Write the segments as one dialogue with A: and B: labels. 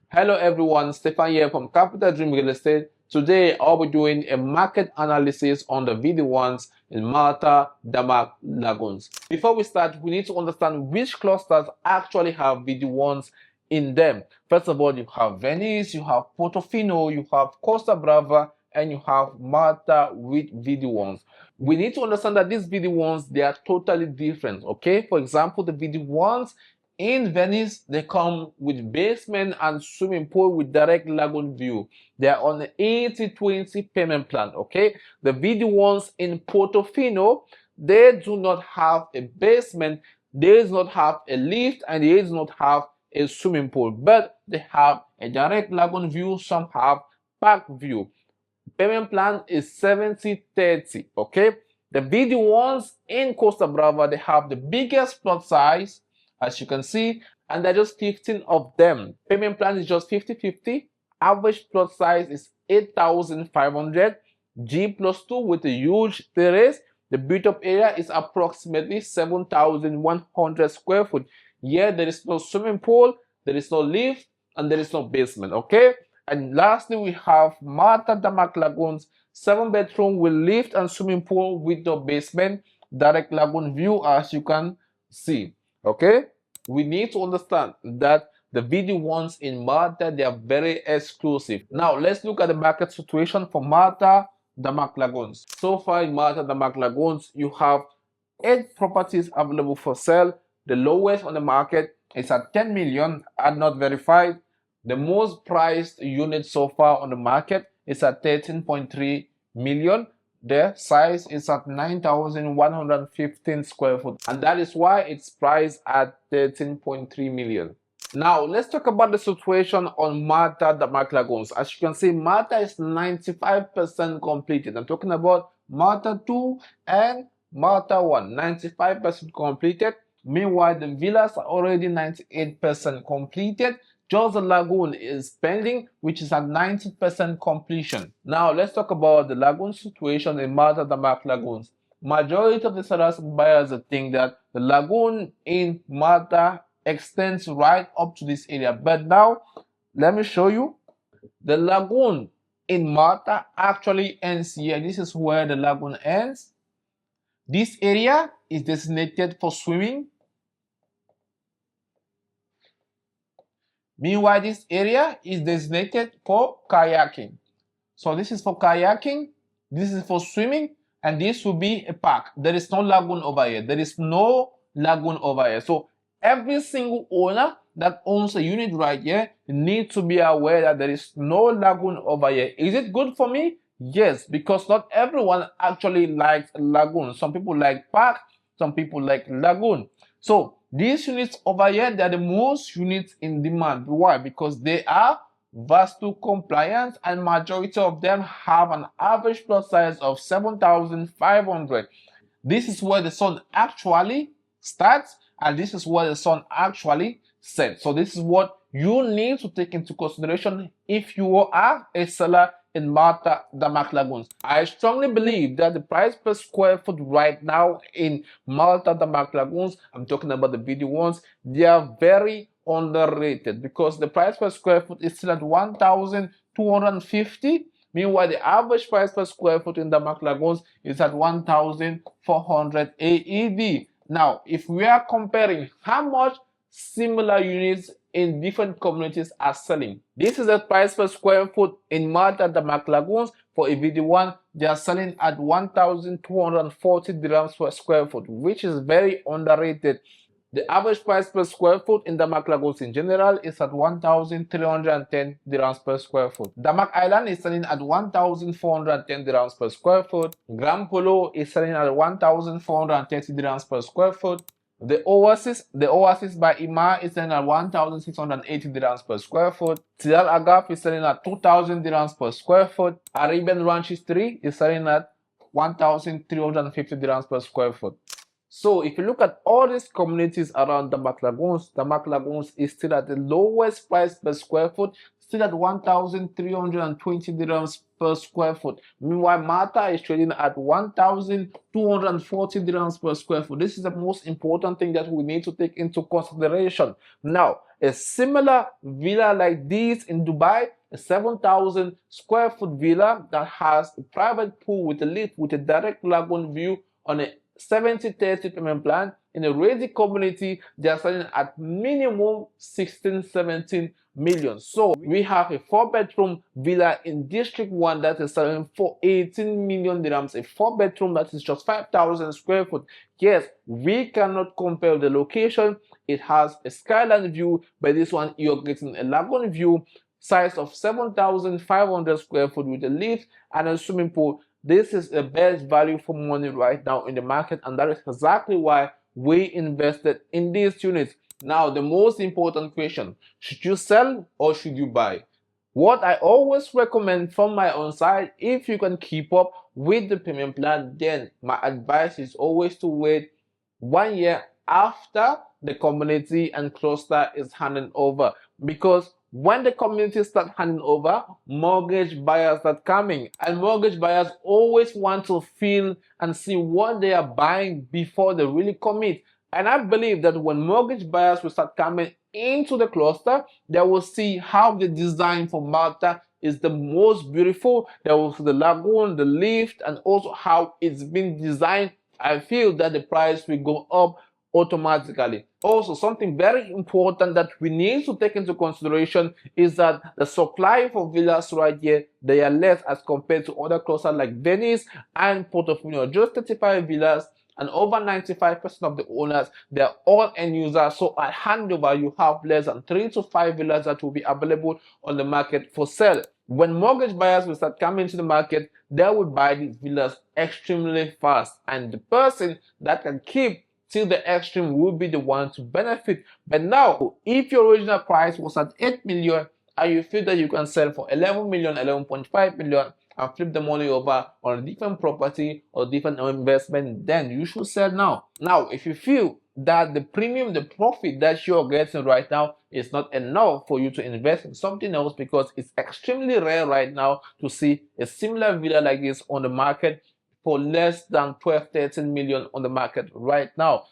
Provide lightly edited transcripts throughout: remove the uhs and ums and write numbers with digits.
A: Hello everyone, Stephane here from Capital Dream Real Estate. Today I'll be doing a market analysis on the VD1s in Malta DAMAC Lagoons. Before we start, we need to understand which clusters actually have VD1s in them. First of all, you have Venice, you have Portofino, you have Costa Brava, and you have Malta with VD1s. We need to understand that these VD1s, they are totally different, okay? For example, the VD1s in Venice, they come with basement and swimming pool with direct lagoon view. They are on the 80/20 payment plan, okay? The VD1s in Portofino, they do not have a basement, they do not have a lift, and they do not have a swimming pool, but they have a direct lagoon view, some have park view. Payment plan is 70/30, okay? The VD1s in Costa Brava, they have the biggest plot size, as you can see, and there are just 15 of them. Payment plan is just 50/50. Average plot size is 8,500. G+2 with a huge terrace. The built-up area is approximately 7,100 square foot. Here, there is no swimming pool, there is no lift, and there is no basement, okay? And lastly, we have Malta DAMAC Lagoons, 7-bedroom with lift and swimming pool with no basement, direct lagoon view, as you can see. Okay, we need to understand that the VD1s in Malta, they are very exclusive. Now let's look at the market situation for Malta DAMAC Lagoons. So far in Malta DAMAC Lagoons, you have 8 properties available for sale. The lowest on the market is at 10 million and not verified. The most priced unit so far on the market is at 13.3 million. The size is at 9,115 square foot, and that is why it's priced at 13.3 million. Now let's talk about the situation on Malta DAMAC Lagoons. As you can see, Malta is 95% completed. I'm talking about Malta 2 and Malta 1, 95% completed. Meanwhile, the villas are already 98% completed. Just the lagoon is pending, which is at 90% completion. Now let's talk about the lagoon situation in Malta DAMAC Lagoons. Majority of the sellers and buyers think that the lagoon in Malta extends right up to this area, but now let me show you. The lagoon in Malta actually ends here. This is where the lagoon ends. This area is designated for swimming. Meanwhile, this area is designated for kayaking. So this is for kayaking, this is for swimming, and this will be a park. There is no lagoon over here. There is no lagoon over here. So every single owner that owns a unit right here needs to be aware that there is no lagoon over here. Is it good for me? Yes, because not everyone actually likes lagoon. Some people like park, some people like lagoon. So these units over here, they are the most units in demand. Why? Because they are VASTU compliant, and majority of them have an average plot size of 7,500. This is where the sun actually starts, and this is where the sun actually sets. So this is what you need to take into consideration if you are a seller in Malta DAMAC Lagoons. I strongly believe that the price per square foot right now in Malta DAMAC Lagoons, I'm talking about the VD1s, they are very underrated because the price per square foot is still at 1,250. Meanwhile, the average price per square foot in DAMAC Lagoons is at 1,400 AED. Now, if we are comparing how much similar units in different communities are selling, this is the price per square foot in Malta DAMAC Lagoons. For a VD1, they are selling at 1,240 dirhams per square foot, which is very underrated. The average price per square foot in DAMAC Lagoons in general is at 1,310 dirhams per square foot. DAMAC Island is selling at 1,410 dirhams per square foot. Grand Polo is selling at 1,430 dirhams per square foot. The Oasis by Ima is selling at 1,680 dirhams per square foot. Tidal Agaf is selling at 2,000 dirhams per square foot. Arabian Ranches 3 is selling at 1,350 dirhams per square foot. So if you look at all these communities around DAMAC Lagoons is still at the lowest price per square foot, still at 1,320 dirhams per square foot. Meanwhile, Malta is trading at 1,240 dirhams per square foot. This is the most important thing that we need to take into consideration. Now, a similar villa like this in Dubai, a 7,000 square foot villa that has a private pool with a lift with a direct lagoon view on a 70-30 payment plan in a ready community, they are selling at minimum 16-17 million. So we have a 4-bedroom villa in District 1 that is selling for 18 million dirhams, a 4-bedroom that is just 5,000 square foot. Yes, we cannot compare the location. It has a skyline view, but this one you're getting a lagoon view, size of 7,500 square foot with a lift and a swimming pool. This is the best value for money right now in the market, and that is exactly why we invested in these units. Now, the most important question, should you sell or should you buy? What I always recommend from my own side, if you can keep up with the payment plan, then my advice is always to wait 1 year after the community and cluster is handed over, because when the community start handing over, mortgage buyers start coming, and mortgage buyers always want to feel and see what they are buying before they really commit. And I believe that when mortgage buyers will start coming into the cluster, they will see how the design for Malta is the most beautiful. They will see the lagoon, the lift, and also how it's been designed. I feel that the price will go up automatically. Also, something very important that we need to take into consideration is that the supply for villas right here, they are less as compared to other clusters like Venice and Portofino. Just 35 villas, and over 95% of the owners, they are all end users. So at handover, you have less than 3 to 5 villas that will be available on the market for sale. When mortgage buyers will start coming to the market, they will buy these villas extremely fast, and the person that can keep till the extreme will be the one to benefit. But now, if your original price was at 8 million and you feel that you can sell for 11 million, 11.5 million and flip the money over on a different property or different investment, then you should sell now. Now, if you feel that the premium, the profit that you're getting right now is not enough for you to invest in something else, because it's extremely rare right now to see a similar villa like this on the market for less than 12-13 million on the market right now.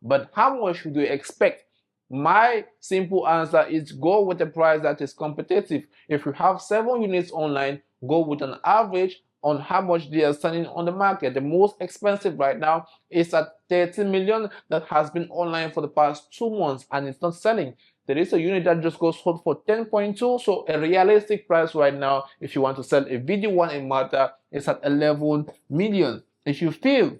A: But how much should you expect? My simple answer is go with a price that is competitive. If you have 7 units online, go with an average on how much they are selling on the market. The most expensive right now is at 30 million that has been online for the past 2 months and it's not selling. There is a unit that just goes sold for 10.2, so a realistic price right now if you want to sell a VD1 in Malta is at 11 million. If you feel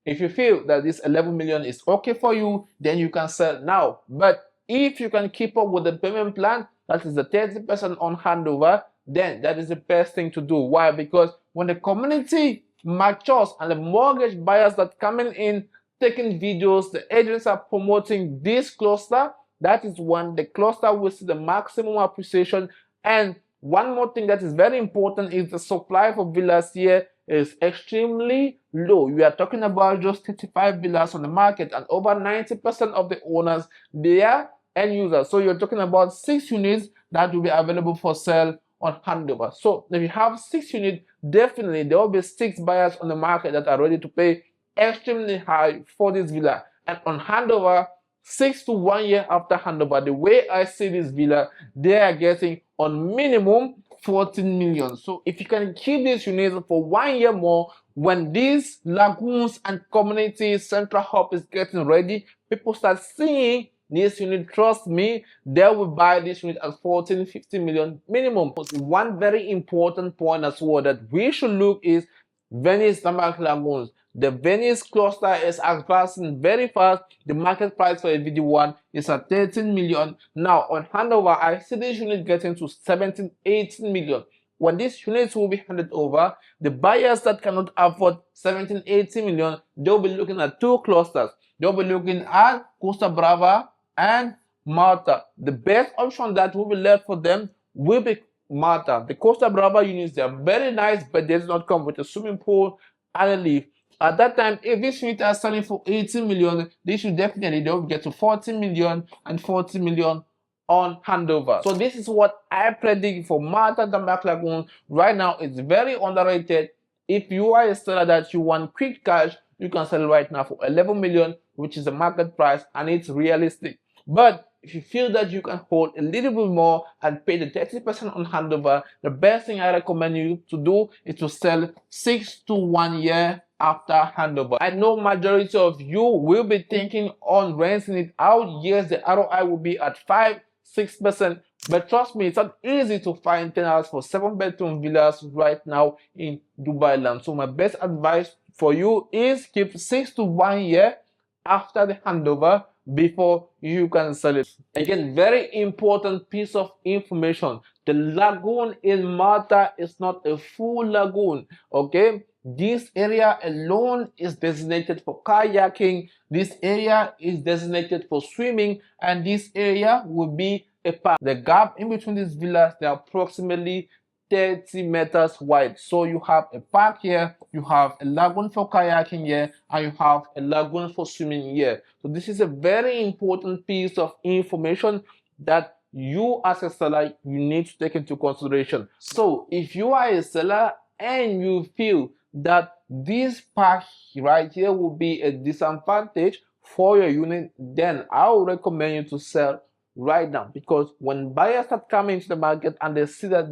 A: that this 11 million is okay for you, then you can sell now. But if you can keep up with the payment plan, that is the 30% on handover, then that is the best thing to do. Why? Because when the community matures and the mortgage buyers that coming in taking videos, the agents are promoting this cluster, that is when the cluster will see the maximum appreciation. And one more thing that is very important is the supply for villas here is extremely low. We are talking about just 35 villas on the market, and over 90% of the owners, they are end users. So you're talking about 6 units that will be available for sale on handover. So if you have 6 units, definitely there will be 6 buyers on the market that are ready to pay extremely high for this villa. And on handover, 6 to 1 year after handover, the way I see this villa, they are getting on minimum 14 million. So if you can keep this unit for 1 year more, when these lagoons and community central hub is getting ready, people start seeing this unit, trust me, they will buy this unit at 14-15 million minimum. One very important point as well that we should look is Venice DAMAC Lagoons. The Venice cluster is advancing very fast. The market price for a VD1 is at 13 million. Now on handover, I see this unit getting to 17-18 million. When these units will be handed over, the buyers that cannot afford 17-18 million, they'll be looking at 2 clusters. They'll be looking at Costa Brava and Malta. The best option that will be left for them will be Malta. The Costa Brava units, they are very nice, but they do not come with a swimming pool and a lift. At that time, if this unit are selling for 18 million, they should definitely, they will get to 40 million and 40 million on handover. So this is what I predict for Malta DAMAC Lagoon. Right now, it's very underrated. If you are a seller that you want quick cash, you can sell right now for 11 million, which is the market price, and it's realistic. But if you feel that you can hold a little bit more and pay the 30% on handover, the best thing I recommend you to do is to sell 6 to 1 year after handover. I know majority of you will be thinking on renting it out. Yes, the ROI will be at 5-6%, but trust me, it's not easy to find tenants for 7-bedroom villas right now in Dubai land. So my best advice for you is keep 6 to 1 year after the handover before you can sell it. Again, very important piece of information: the lagoon in Malta is not a full lagoon. Okay, this area alone is designated for kayaking, this area is designated for swimming, and this area will be a park. The gap in between these villas, they are approximately 30 meters wide. So you have a park here, you have a lagoon for kayaking here, and you have a lagoon for swimming here. So this is a very important piece of information that you as a seller, you need to take into consideration. So if you are a seller and you feel that this park right here will be a disadvantage for your unit, then I would recommend you to sell right now, because when buyers start coming to the market and they see that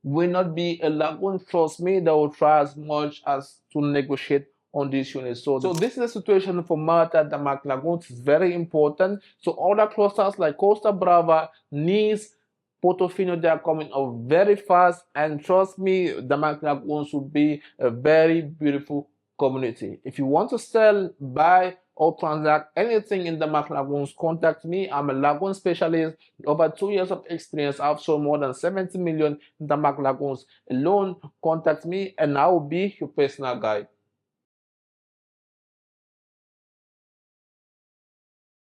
A: will not be a lagoon, trust me, they will try as much as to negotiate on this unit. So this is the situation for Malta DAMAC Lagoons. It's very important. So other clusters like Costa Brava, Nice, Portofino, they are coming up very fast, and trust me, DAMAC Lagoons will be a very beautiful community. If you want to sell, buy, or transact anything in DAMAC Lagoons, contact me. I'm a lagoon specialist with over 2 years of experience. I've sold more than 70 million in DAMAC Lagoons alone. Contact me and I will be your personal guide.